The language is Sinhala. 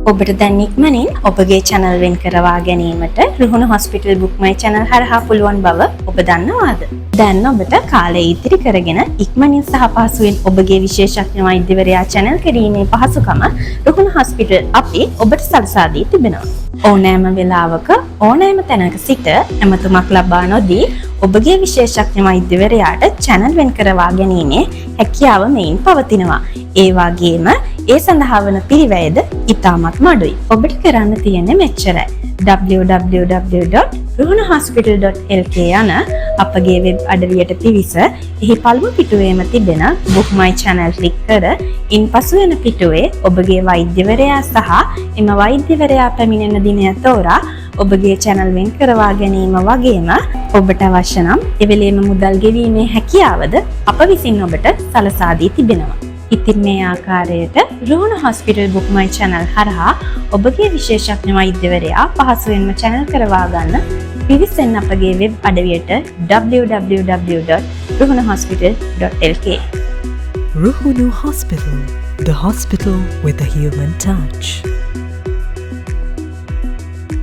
ඔබට දැන් ඉක්මනින් ඔබගේ channel වෙන් කරවා ගැනීමට Ruhunu hospital book my channel හරහා පුළුවන් බව ඔබ දන්නවාද? දැන් ඔබට කාලය ඉතිරි කරගෙන ඉක්මනින් සහ පහසුවෙන් ඔබගේ විශේෂඥ වෛද්‍යවරයා channel කිරීමේ පහසුකම රුහුණු hospital අපි ඔබට සලසා දී තිබෙනවා. ඕනෑම වෙලාවක ඕනෑම තැනක සිට ඇමතුමක් ලබා නොදී ඔබගේ විශේෂඥ වෛද්‍යවරයාට channel වෙන් කරවා ගැනීමේ හැකියාව මෙයින් පවතිනවා. ඒ වගේම ඒ සඳහා වන පිරිවැයද ඉතාමත් මඩුයි. ඔබට කරන්න තියෙන්නේ මෙච්චරයි. www.ruhunahospital.lk යන අපගේ වෙබ් අඩවියට පිවිස එහි පළමු පිටුවේම තිබෙන book my channel ක්ලික් කර ඉන්පසු එන පිටුවේ ඔබගේ වෛද්‍යවරයා සහ එම වෛද්‍යවරයා පැමිණෙන දිනය තෝරා ඔබගේ channel වෙන් කරවා ගැනීම වගේම ඔබට අවශ්‍ය නම් එවෙලේම මුදල් ගෙවීමේ හැකියාවද අප විසින් ඔබට සලසා දී තිබෙනවා. ඉතින් මේ ආකාරයට Ruhunu hospital book my channel හරහා ඔබගේ විශේෂඥ වෛද්‍යවරයා පහසුවෙන්ම channel කරවා ගන්න පිවිසෙන්න අපගේ web අඩවියට www.ruhunahospital.lk. Ruhunu Hospital, the hospital with a human touch.